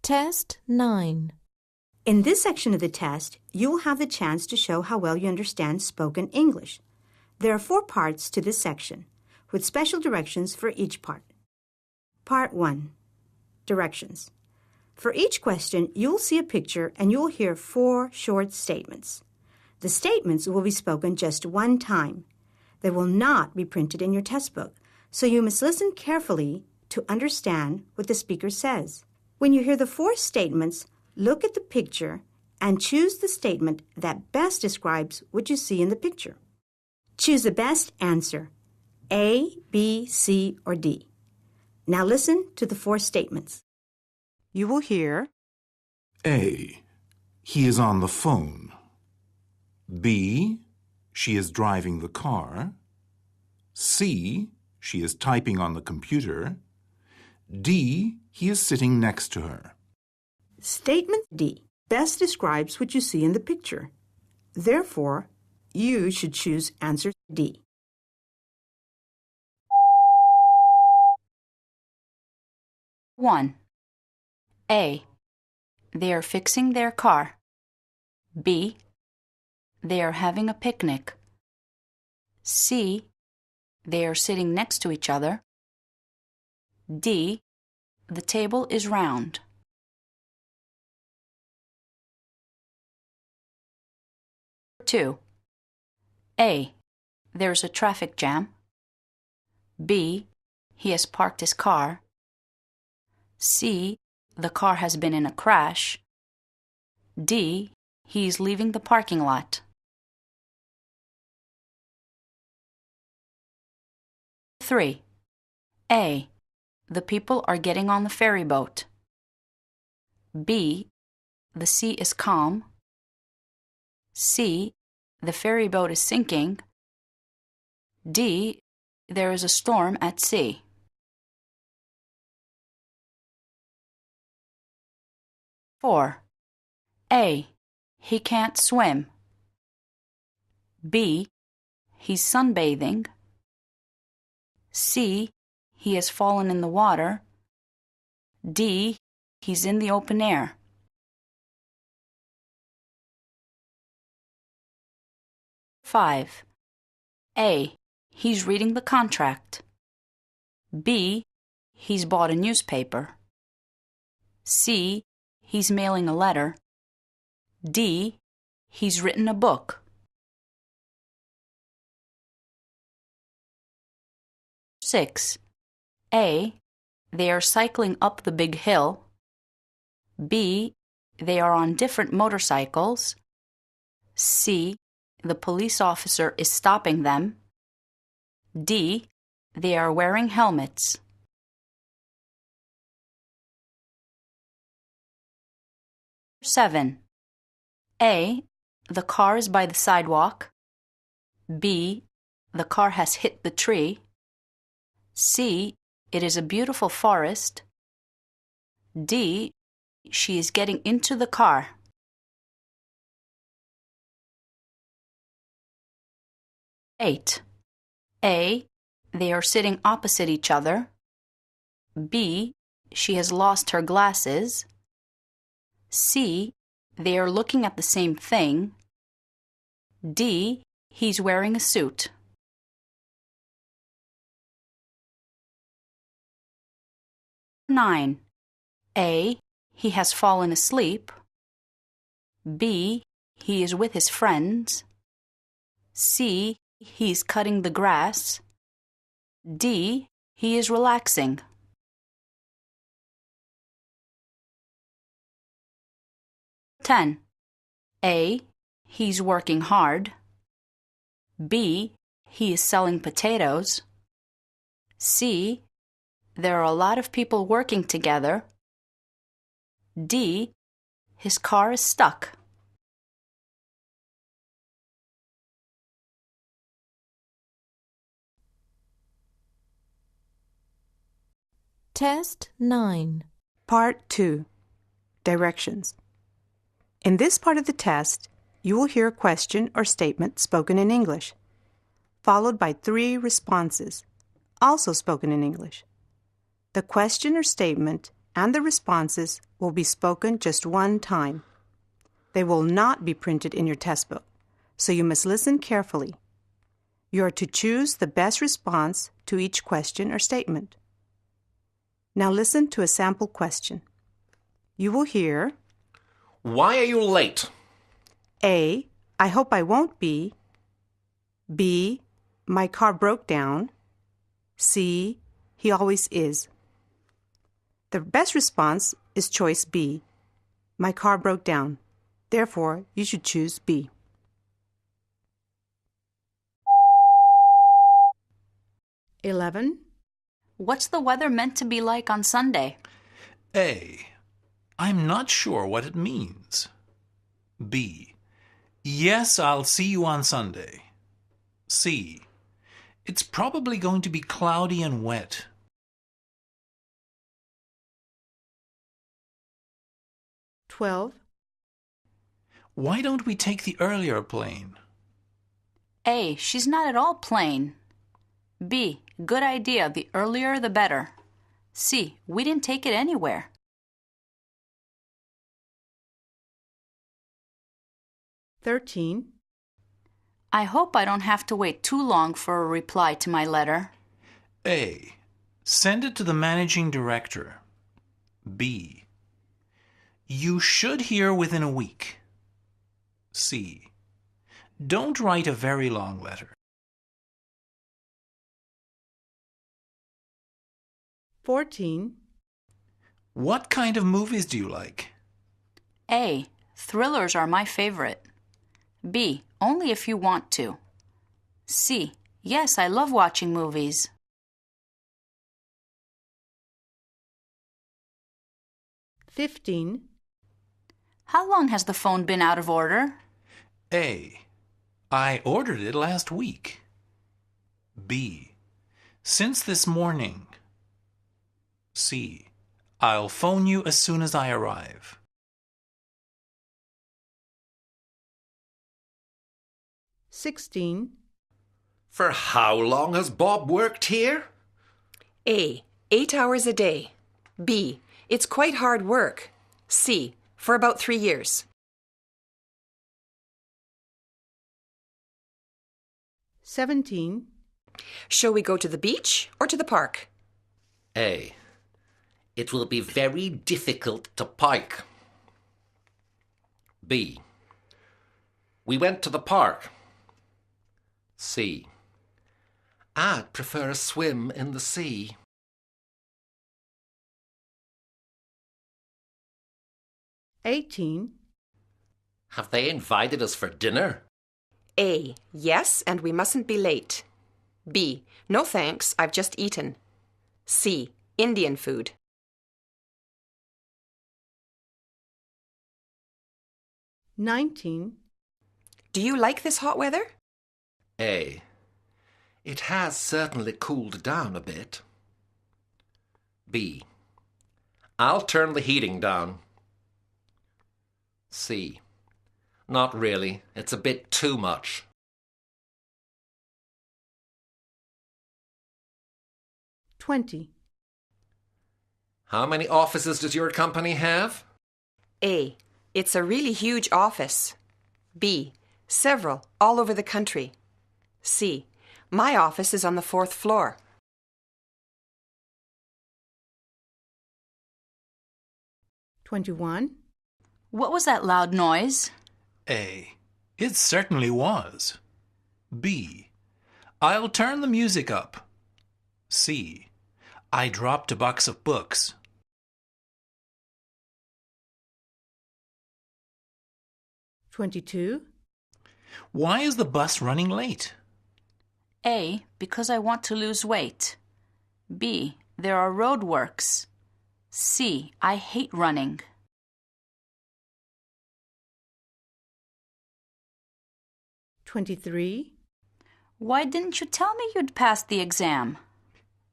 Test 9. In this section of the test, you will have the chance to show how well you understand spoken English. There are 4 parts to this section, with special directions for each part. Part 1. Directions. For each question, you'll see a picture and you'll hear 4 short statements. The statements will be spoken just one time. They will not be printed in your test book, so you must listen carefully to understand what the speaker says. When you hear the 4 statements, look at the picture and choose the statement that best describes what you see in the picture. Choose the best answer, A, B, C, or D. Now listen to the 4 statements. You will hear A. He is on the phone. B. She is driving the car. C. She is typing on the computer. D. He is sitting next to her. Statement D best describes what you see in the picture. Therefore, you should choose answer D. One. A. They are fixing their car. B. They are having a picnic. C. They are sitting next to each other. D. The table is round. Two. A. There's a traffic jam. B. He has parked his car. C. The car has been in a crash. D. He's leaving the parking lot. 3. A. The people are getting on the ferry boat. B. The sea is calm. C. The ferry boat is sinking. D. There is a storm at sea. 4. A. He can't swim. B. He's sunbathing. C. He has fallen in the water. D. He's in the open air. 5. A. He's reading the contract. B. He's bought a newspaper. C. He's mailing a letter. D. He's written a book. 6. A. They are cycling up the big hill. B. They are on different motorcycles. C. The police officer is stopping them. D. They are wearing helmets. 7. A. The car is by the sidewalk. B. The car has hit the tree. C. It is a beautiful forest. D. She is getting into the car. 8. A. They are sitting opposite each other. B. She has lost her glasses. C. They are looking at the same thing. D. He's wearing a suit. 9. A. He has fallen asleep. B. He is with his friends. C. He's cutting the grass. D. He is relaxing. 10. A. He's working hard. B. He is selling potatoes. C. There are a lot of people working together. D. His car is stuck. Test 9. Part 2. Directions. In this part of the test, you will hear a question or statement spoken in English, followed by 3 responses, also spoken in English. The question or statement and the responses will be spoken just one time. They will not be printed in your test book, so you must listen carefully. You are to choose the best response to each question or statement. Now listen to a sample question. You will hear, Why are you late? A. I hope I won't be. B. My car broke down. C. He always is. The best response is choice B. My car broke down. Therefore, you should choose B. (11) What's the weather meant to be like on Sunday? A. I'm not sure what it means. B. Yes, I'll see you on Sunday. C. It's probably going to be cloudy and wet. (12) Why don't we take the earlier plane? A. She's not at all plain. B. Good idea. The earlier the better. C. We didn't take it anywhere. (13) I hope I don't have to wait too long for a reply to my letter. A. Send it to the managing director. B. You should hear within a week. C. Don't write a very long letter. 14 What kind of movies do you like? A. Thrillers are my favorite. B. Only if you want to. C. Yes, I love watching movies. 15 How long has the phone been out of order? A. I ordered it last week. B. Since this morning. C. I'll phone you as soon as I arrive. 16 For how long has Bob worked here? A. 8 hours a day. B. It's quite hard work. C. For about 3 years. 17 Shall we go to the beach or to the park? A. It will be very difficult to pike. B. We went to the park. C. I'd prefer a swim in the sea. 18 Have they invited us for dinner? A. Yes, and we mustn't be late. B. No thanks, I've just eaten. C. Indian food. 19 Do you like this hot weather? A. It has certainly cooled down a bit. B. I'll turn the heating down. C. Not really. It's a bit too much. 20 How many offices does your company have? A. It's a really huge office. B. Several, all over the country. C. My office is on the 4th floor. 21 What was that loud noise? A. It certainly was. B. I'll turn the music up. C. I dropped a box of books. 22 Why is the bus running late? A. Because I want to lose weight. B. There are roadworks. C. I hate running. 23 Why didn't you tell me you'd passed the exam?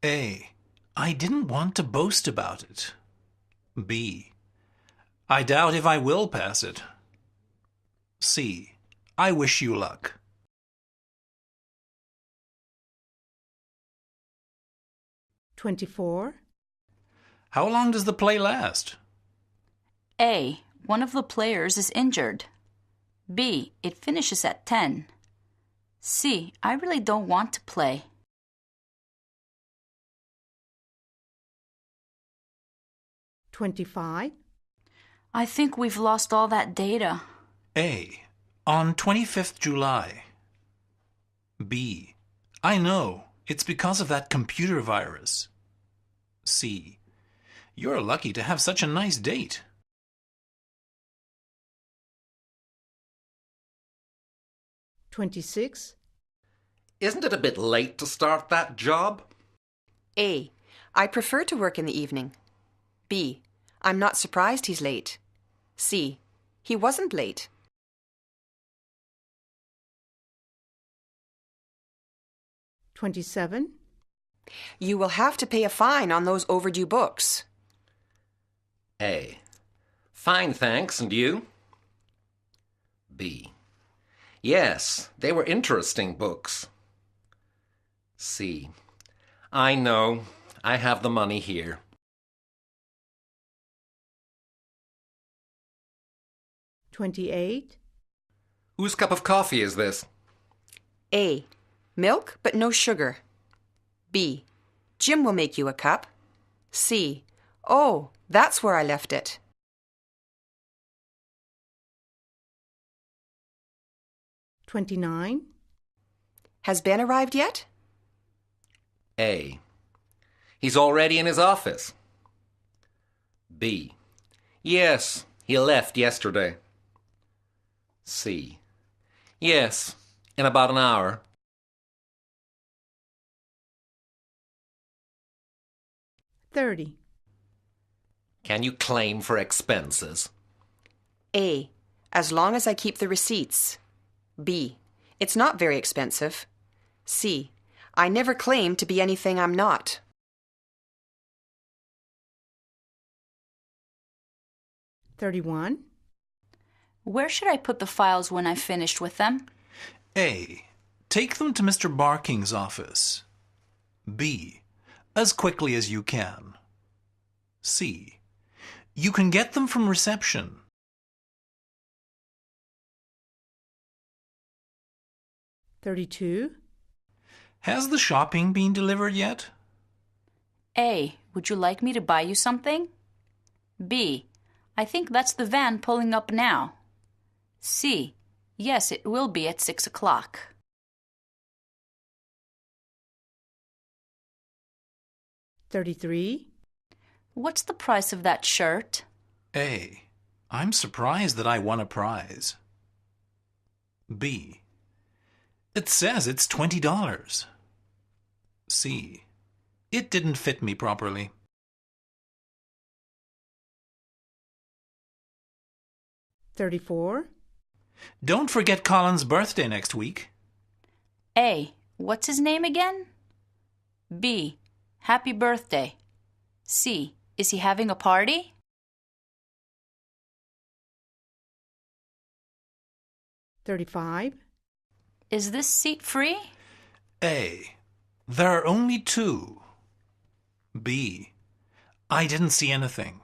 A. I didn't want to boast about it. B. I doubt if I will pass it. C. I wish you luck. 24 How long does the play last? A. One of the players is injured. B. It finishes at 10. C. I really don't want to play. $25. I think we've lost all that data. A. On 25th July. B. I know. It's because of that computer virus. C. You're lucky to have such a nice date. $26. Isn't it a bit late to start that job? A. I prefer to work in the evening. B. I'm not surprised he's late. C. He wasn't late. $27. You will have to pay a fine on those overdue books. A. Fine, thanks, and you? B. Yes, they were interesting books. C. I know. I have the money here. $28. Whose cup of coffee is this? A. Milk, but no sugar. B. Jim will make you a cup. C. Oh, that's where I left it. $29. Has Ben arrived yet? A. He's already in his office. B. Yes, he left yesterday. C. Yes, in about an hour. $30. Can you claim for expenses? A. As long as I keep the receipts. B. It's not very expensive. C. I never claim to be anything I'm not. $31. Where should I put the files when I've finished with them? A. Take them to Mr. Barking's office. B. As quickly as you can. C. You can get them from reception. $32. Has the shopping been delivered yet? A. Would you like me to buy you something? B. I think that's the van pulling up now. C. Yes, it will be at 6 o'clock. $33. What's the price of that shirt? A. I'm surprised that I won a prize. B. It says it's $20. C. It didn't fit me properly. $34. Don't forget Colin's birthday next week. A. What's his name again? B. Happy birthday. C. Is he having a party? $35. Is this seat free? A. There are only 2. B. I didn't see anything.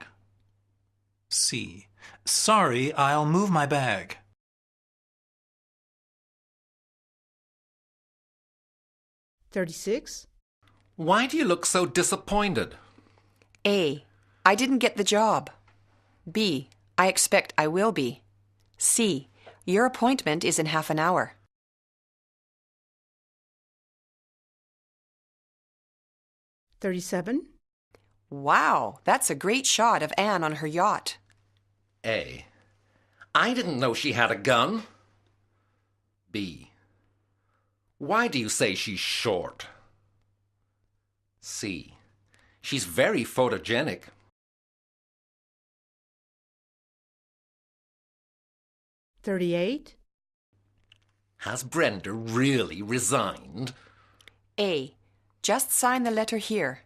C. Sorry, I'll move my bag. $36. Why do you look so disappointed? A. I didn't get the job. B. I expect I will be. C. Your appointment is in half an hour. $37. Wow, that's a great shot of Anne on her yacht. A. I didn't know she had a gun. B. Why do you say she's short? C. She's very photogenic. $38. Has Brenda really resigned? A. Just sign the letter here.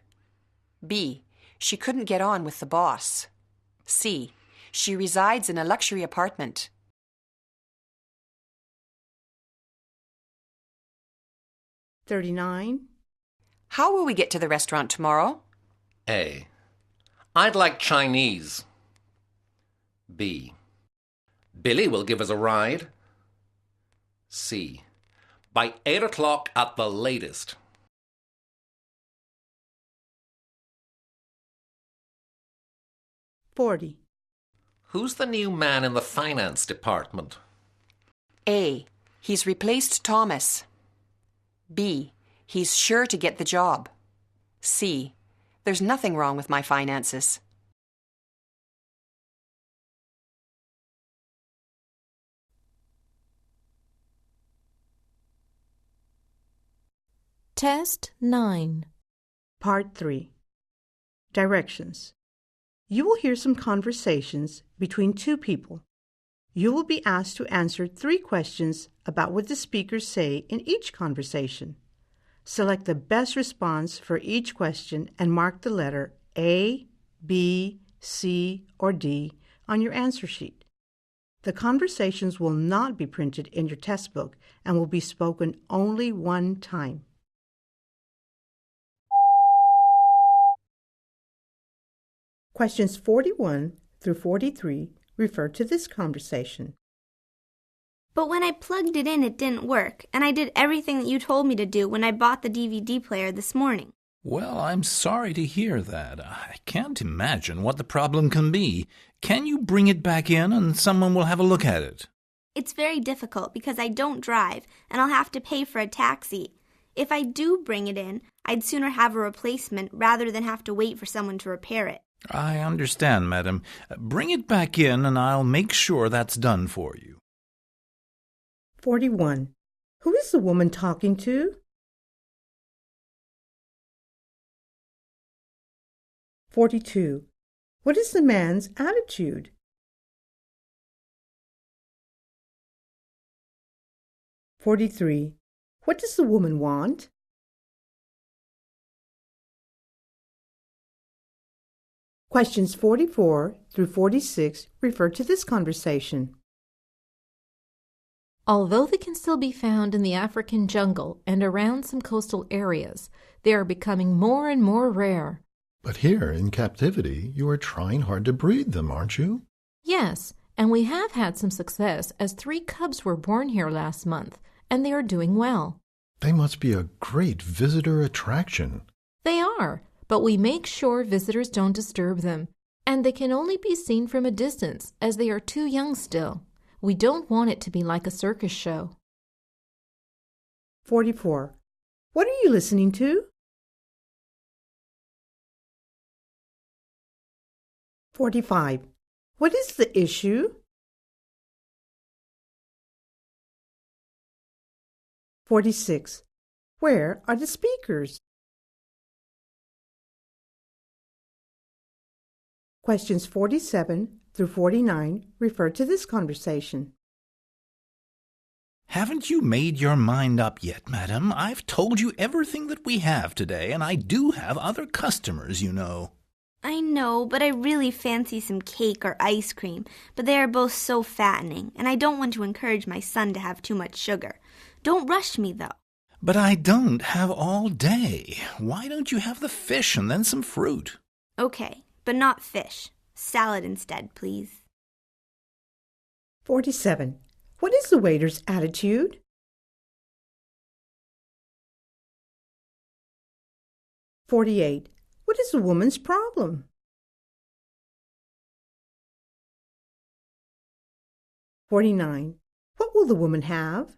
B. She couldn't get on with the boss. C. She resides in a luxury apartment. $39. How will we get to the restaurant tomorrow? A. I'd like Chinese. B. Billy will give us a ride. C. By 8 o'clock at the latest. $40. Who's the new man in the finance department? A. He's replaced Thomas. B. He's sure to get the job. C. There's nothing wrong with my finances. Test 9. Part 3. Directions. You will hear some conversations between two people. You will be asked to answer 3 questions about what the speakers say in each conversation. Select the best response for each question and mark the letter A, B, C, or D on your answer sheet. The conversations will not be printed in your test book and will be spoken only one time. Questions 41 through 43 refer to this conversation. But when I plugged it in, it didn't work, and I did everything that you told me to do when I bought the DVD player this morning. Well, I'm sorry to hear that. I can't imagine what the problem can be. Can you bring it back in and someone will have a look at it? It's very difficult because I don't drive, and I'll have to pay for a taxi. If I do bring it in, I'd sooner have a replacement rather than have to wait for someone to repair it. I understand, madam. Bring it back in and I'll make sure that's done for you. 41. Who is the woman talking to? 42. What is the man's attitude? 43. What does the woman want? Questions 44 through 46 refer to this conversation. Although they can still be found in the African jungle and around some coastal areas, they are becoming more and more rare. But here in captivity, you are trying hard to breed them, aren't you? Yes, and we have had some success as 3 cubs were born here last month, and they are doing well. They must be a great visitor attraction. They are, but we make sure visitors don't disturb them, and they can only be seen from a distance as they are too young still. We don't want it to be like a circus show. 44. What are you listening to? 45. What is the issue? 46. Where are the speakers? Questions 47 through 49 refer to this conversation. Haven't you made your mind up yet, madam? I've told you everything that we have today, and I do have other customers, you know. I know, but I really fancy some cake or ice cream, but they are both so fattening, and I don't want to encourage my son to have too much sugar. Don't rush me, though. But I don't have all day. Why don't you have the fish and then some fruit? Okay, but not fish. Salad instead, please. 47. What is the waiter's attitude? 48. What is the woman's problem? 49. What will the woman have?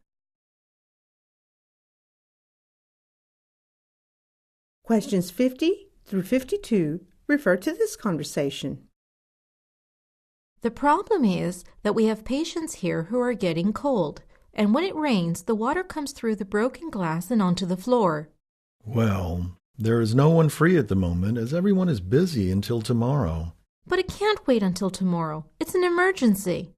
Questions 50 through 52 refer to this conversation. The problem is that we have patients here who are getting cold, and when it rains, the water comes through the broken glass and onto the floor. Well, there is no one free at the moment as everyone is busy until tomorrow. But it can't wait until tomorrow. It's an emergency.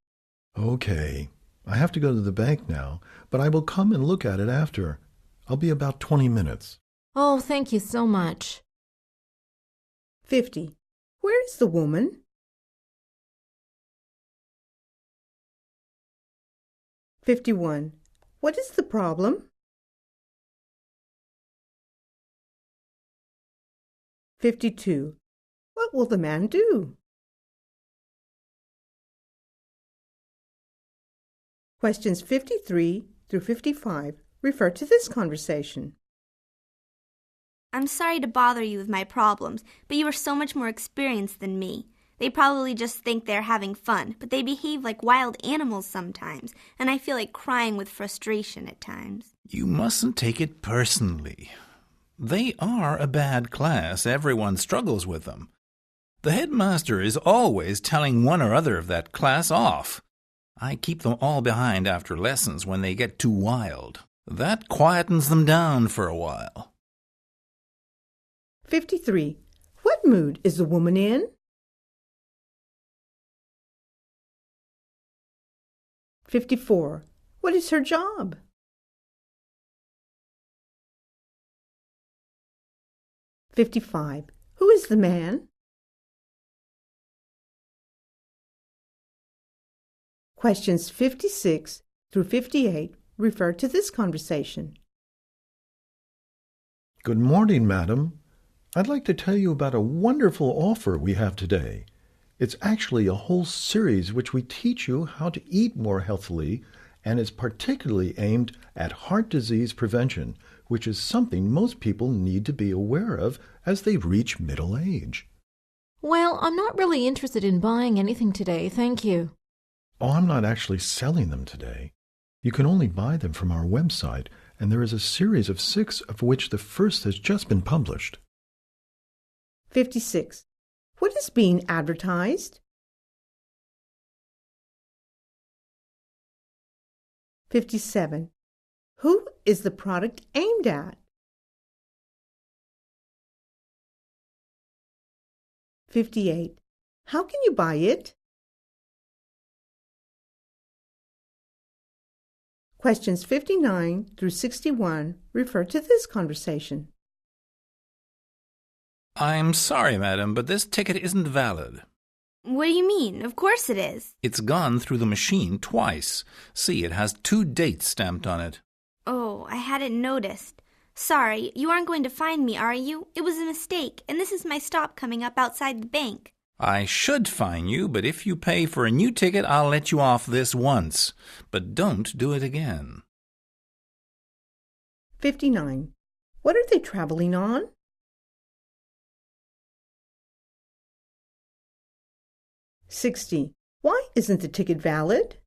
Okay. I have to go to the bank now, but I will come and look at it after. I'll be about 20 minutes. Oh, thank you so much. 50. Where is the woman? 51. What is the problem? 52. What will the man do? Questions 53 through 55 refer to this conversation. I'm sorry to bother you with my problems, but you are so much more experienced than me. They probably just think they're having fun, but they behave like wild animals sometimes, and I feel like crying with frustration at times. You mustn't take it personally. They are a bad class. Everyone struggles with them. The headmaster is always telling one or other of that class off. I keep them all behind after lessons when they get too wild. That quietens them down for a while. 53. What mood is the woman in? 54. What is her job? 55. Who is the man? Questions 56 through 58 refer to this conversation. Good morning, madam. I'd like to tell you about a wonderful offer we have today. It's actually a whole series which we teach you how to eat more healthily, and is particularly aimed at heart disease prevention, which is something most people need to be aware of as they reach middle age. Well, I'm not really interested in buying anything today, thank you. Oh, I'm not actually selling them today. You can only buy them from our website, and there is a series of 6 of which the first has just been published. 56. What is being advertised? 57. Who is the product aimed at? 58. How can you buy it? Questions 59 through 61 refer to this conversation. I'm sorry, madam, but this ticket isn't valid. What do you mean? Of course it is. It's gone through the machine twice. See, it has 2 dates stamped on it. Oh, I hadn't noticed. Sorry, you aren't going to find me, are you? It was a mistake, and this is my stop coming up outside the bank. I should fine you, but if you pay for a new ticket, I'll let you off this once. But don't do it again. 59. What are they traveling on? 60. Why isn't the ticket valid?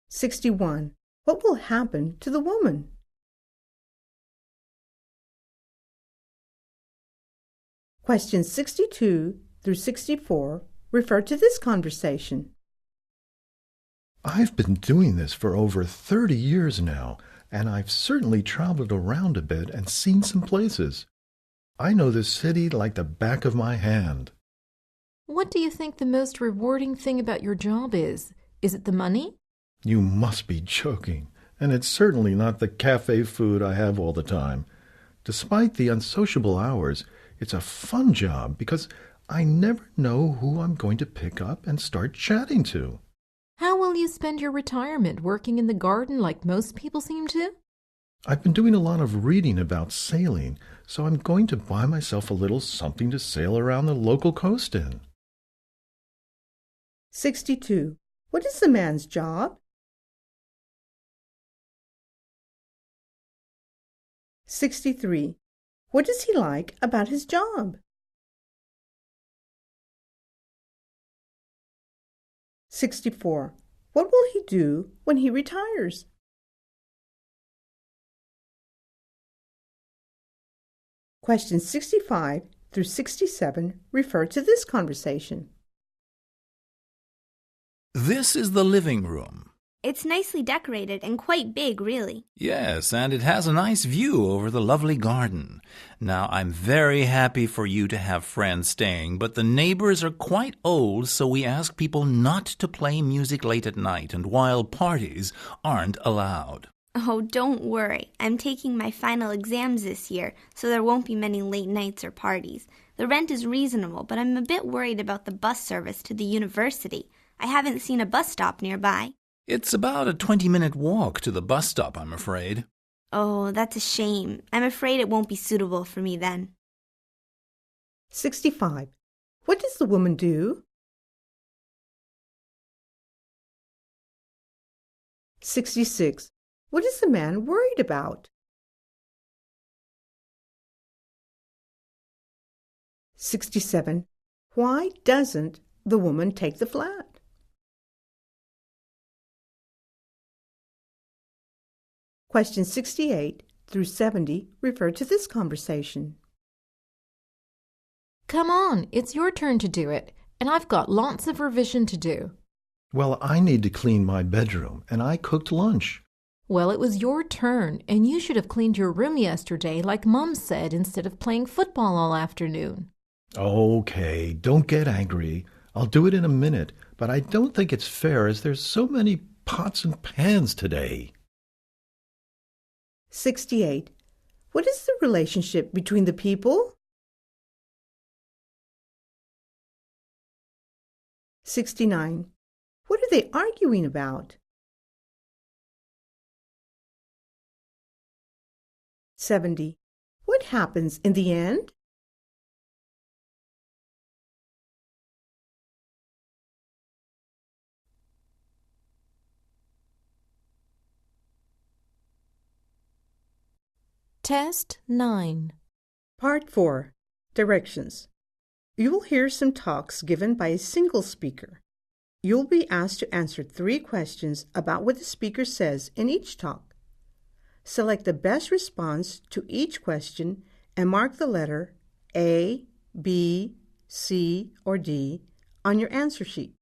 61. What will happen to the woman? Questions 62 through 64 refer to this conversation. I've been doing this for over 30 years now, and I've certainly traveled around a bit and seen some places. I know this city like the back of my hand. What do you think the most rewarding thing about your job is? Is it the money? You must be joking, and it's certainly not the cafe food I have all the time. Despite the unsociable hours, it's a fun job because I never know who I'm going to pick up and start chatting to. How will you spend your retirement, working in the garden like most people seem to? I've been doing a lot of reading about sailing, so I'm going to buy myself a little something to sail around the local coast in. 62. What is the man's job? 63. What does he like about his job? 64. What will he do when he retires? Questions 65 through 67 refer to this conversation. This is the living room. It's nicely decorated and quite big, really. Yes, and it has a nice view over the lovely garden. Now, I'm very happy for you to have friends staying, but the neighbors are quite old, so we ask people not to play music late at night and while parties aren't allowed. Oh, don't worry. I'm taking my final exams this year, so there won't be many late nights or parties. The rent is reasonable, but I'm a bit worried about the bus service to the university. I haven't seen a bus stop nearby. It's about a 20-minute walk to the bus stop, I'm afraid. Oh, that's a shame. I'm afraid it won't be suitable for me then. 65. What does the woman do? 66. What is the man worried about? 67. Why doesn't the woman take the flat? Questions 68 through 70 refer to this conversation. Come on, it's your turn to do it, and I've got lots of revision to do. Well, I need to clean my bedroom, and I cooked lunch. Well, it was your turn, and you should have cleaned your room yesterday like Mum said instead of playing football all afternoon. Okay, don't get angry. I'll do it in a minute, but I don't think it's fair as there's so many pots and pans today. 68. What is the relationship between the people? 69. What are they arguing about? 70. What happens in the end? 9. Part 4. Directions. You will hear some talks given by a single speaker. You will be asked to answer 3 questions about what the speaker says in each talk. Select the best response to each question and mark the letter A, B, C, or D on your answer sheet.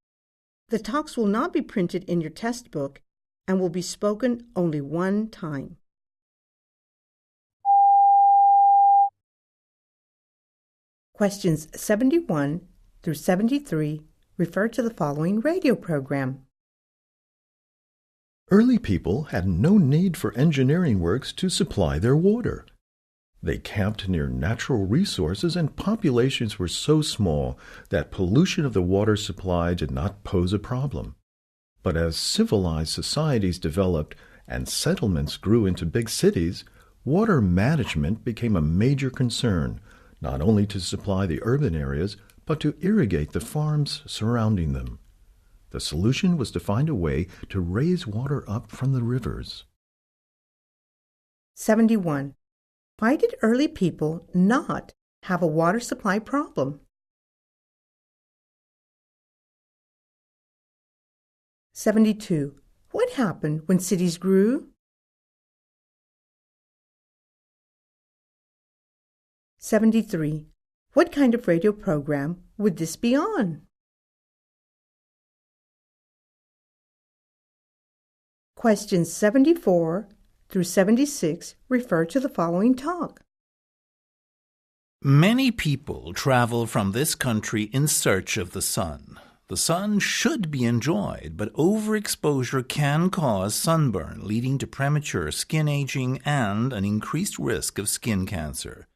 The talks will not be printed in your test book and will be spoken only one time. Questions 71 through 73 refer to the following radio program. Early people had no need for engineering works to supply their water. They camped near natural resources and populations were so small that pollution of the water supply did not pose a problem. But as civilized societies developed and settlements grew into big cities, water management became a major concern, not only to supply the urban areas, but to irrigate the farms surrounding them. The solution was to find a way to raise water up from the rivers. 71. Why did early people not have a water supply problem? 72. What happened when cities grew? 73. What kind of radio program would this be on? Questions 74 through 76 refer to the following talk. Many people travel from this country in search of the sun. The sun should be enjoyed, but overexposure can cause sunburn, leading to premature skin aging and an increased risk of skin cancer.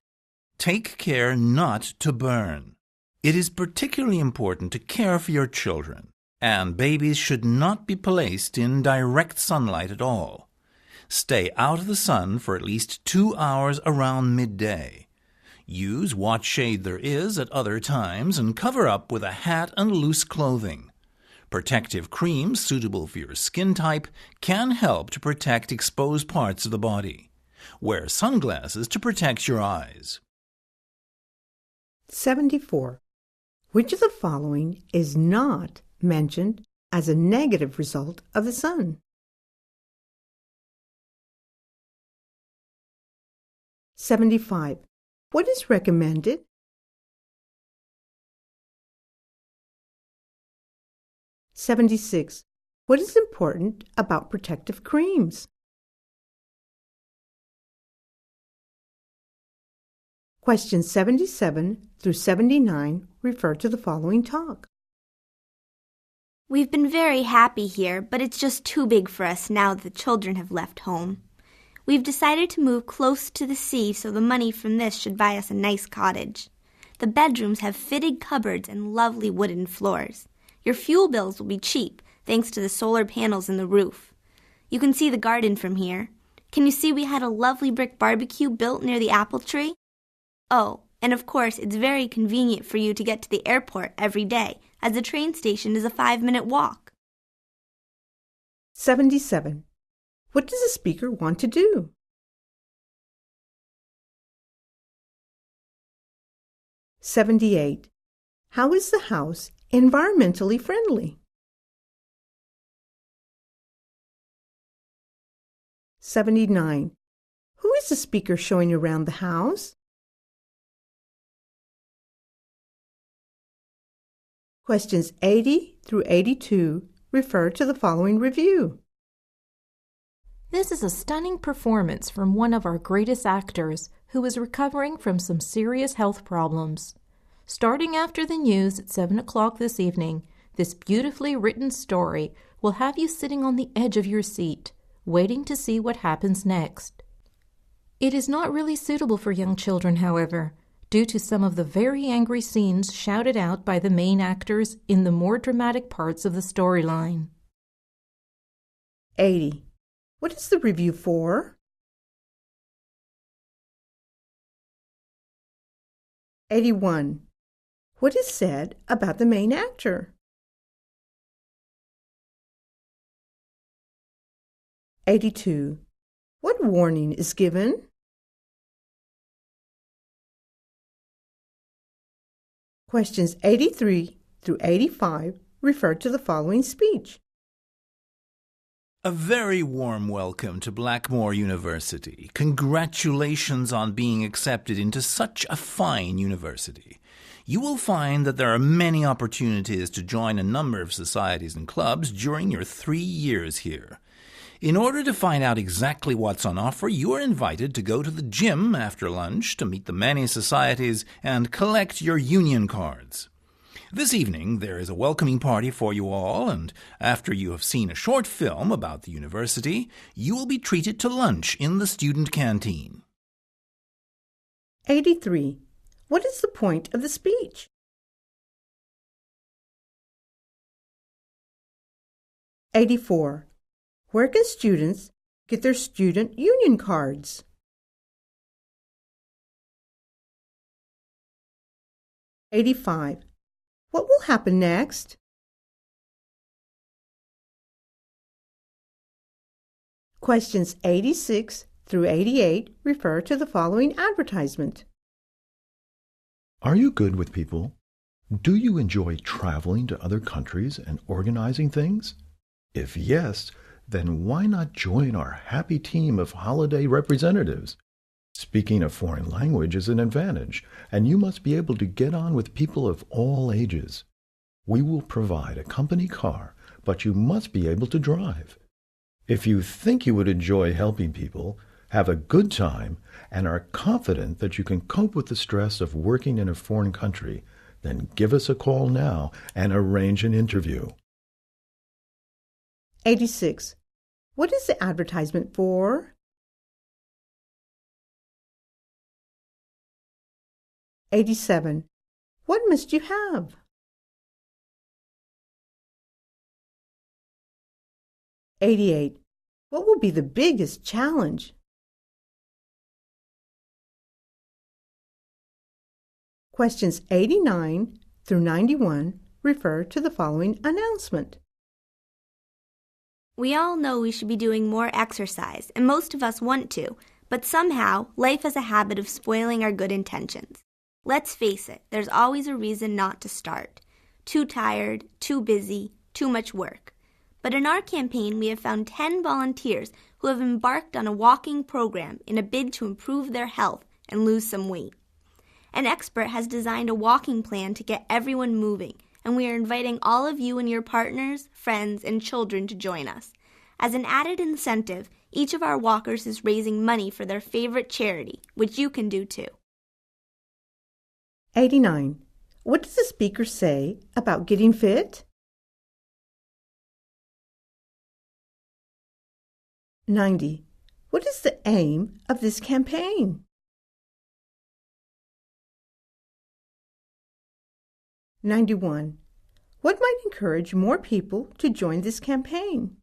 Take care not to burn. It is particularly important to care for your children, and babies should not be placed in direct sunlight at all. Stay out of the sun for at least 2 hours around midday. Use what shade there is at other times and cover up with a hat and loose clothing. Protective creams suitable for your skin type can help to protect exposed parts of the body. Wear sunglasses to protect your eyes. 74. Which of the following is not mentioned as a negative result of the sun? 75. What is recommended? 76. What is important about protective creams? Questions 77 through 79 refer to the following talk. We've been very happy here, but it's just too big for us now that the children have left home. We've decided to move close to the sea, so the money from this should buy us a nice cottage. The bedrooms have fitted cupboards and lovely wooden floors. Your fuel bills will be cheap, thanks to the solar panels in the roof. You can see the garden from here. Can you see we had a lovely brick barbecue built near the apple tree? Oh, and of course it's very convenient for you to get to the airport every day, as the train station is a 5-minute walk. 77. What does the speaker want to do? 78. How is the house environmentally friendly? 79. Who is the speaker showing around the house? Questions 80 through 82 refer to the following review. This is a stunning performance from one of our greatest actors who is recovering from some serious health problems. Starting after the news at 7 o'clock this evening, this beautifully written story will have you sitting on the edge of your seat, waiting to see what happens next. It is not really suitable for young children, however, due to some of the very angry scenes shouted out by the main actors in the more dramatic parts of the storyline. 80. What is the review for? 81. What is said about the main actor? 82. What warning is given? Questions 83 through 85 refer to the following speech. A very warm welcome to Blackmore University. Congratulations on being accepted into such a fine university. You will find that there are many opportunities to join a number of societies and clubs during your 3 years here. In order to find out exactly what's on offer, you are invited to go to the gym after lunch to meet the many societies and collect your union cards. This evening, there is a welcoming party for you all, and after you have seen a short film about the university, you will be treated to lunch in the student canteen. 83. What is the point of the speech? 84. Where can students get their student union cards? 85. What will happen next? Questions 86 through 88 refer to the following advertisement. Are you good with people? Do you enjoy traveling to other countries and organizing things? If yes, then why not join our happy team of holiday representatives? Speaking a foreign language is an advantage, and you must be able to get on with people of all ages. We will provide a company car, but you must be able to drive. If you think you would enjoy helping people, have a good time, and are confident that you can cope with the stress of working in a foreign country, then give us a call now and arrange an interview. 86. What is the advertisement for? 87. What must you have? 88. What will be the biggest challenge? Questions 89 through 91 refer to the following announcement. We all know we should be doing more exercise, and most of us want to, but somehow life has a habit of spoiling our good intentions. Let's face it, there's always a reason not to start. Too tired, too busy, too much work. But in our campaign, we have found 10 volunteers who have embarked on a walking program in a bid to improve their health and lose some weight. An expert has designed a walking plan to get everyone moving, and we are inviting all of you and your partners, friends, and children to join us. As an added incentive, each of our walkers is raising money for their favorite charity, which you can do too. 89. What does the speaker say about getting fit? 90. What is the aim of this campaign? 91. What might encourage more people to join this campaign?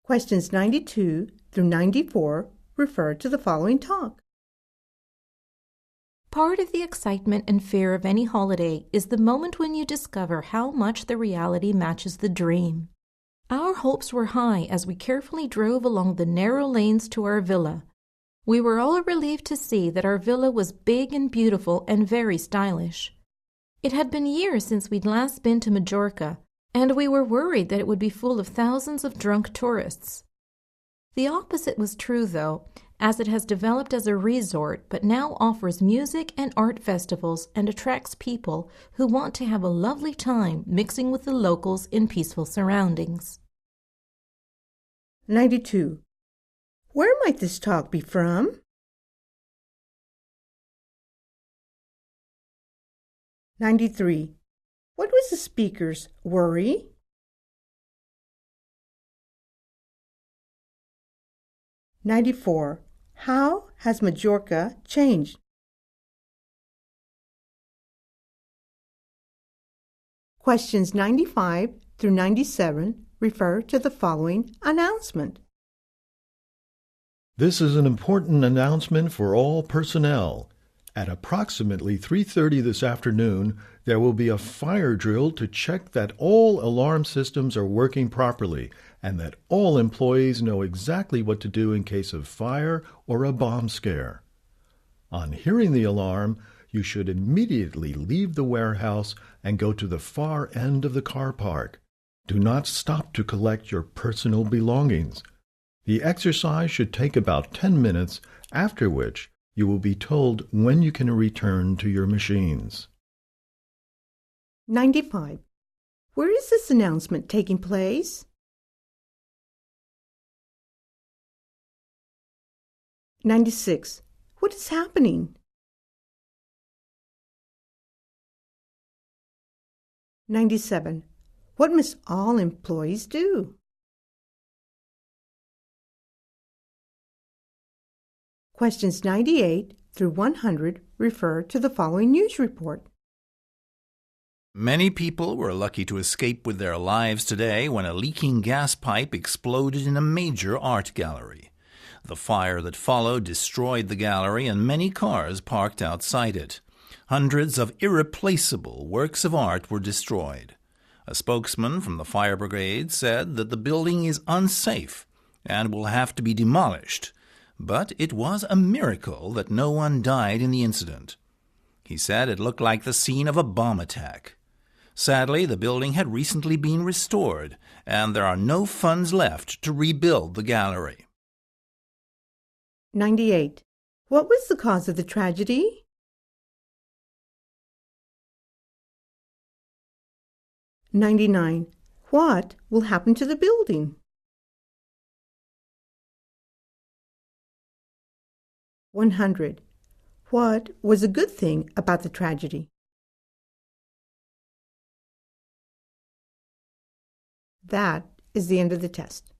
Questions 92 through 94 refer to the following talk. Part of the excitement and fear of any holiday is the moment when you discover how much the reality matches the dream. Our hopes were high as we carefully drove along the narrow lanes to our villa. We were all relieved to see that our villa was big and beautiful and very stylish. It had been years since we'd last been to Majorca, and we were worried that it would be full of thousands of drunk tourists. The opposite was true, though, as it has developed as a resort but now offers music and art festivals and attracts people who want to have a lovely time mixing with the locals in peaceful surroundings. 92. Where might this talk be from? 93. What was the speaker's worry? 94. How has Majorca changed? Questions 95 through 97 refer to the following announcement. This is an important announcement for all personnel. At approximately 3:30 this afternoon, there will be a fire drill to check that all alarm systems are working properly and that all employees know exactly what to do in case of fire or a bomb scare. On hearing the alarm, you should immediately leave the warehouse and go to the far end of the car park. Do not stop to collect your personal belongings. The exercise should take about 10 minutes, after which you will be told when you can return to your machines. 95. Where is this announcement taking place? 96. What is happening? 97. What must all employees do? Questions 98 through 100 refer to the following news report. Many people were lucky to escape with their lives today when a leaking gas pipe exploded in a major art gallery. The fire that followed destroyed the gallery and many cars parked outside it. Hundreds of irreplaceable works of art were destroyed. A spokesman from the fire brigade said that the building is unsafe and will have to be demolished. But it was a miracle that no one died in the incident. He said it looked like the scene of a bomb attack. Sadly, the building had recently been restored, and there are no funds left to rebuild the gallery. 98. What was the cause of the tragedy? 99. What will happen to the building? 100. What was a good thing about the tragedy? That is the end of the test.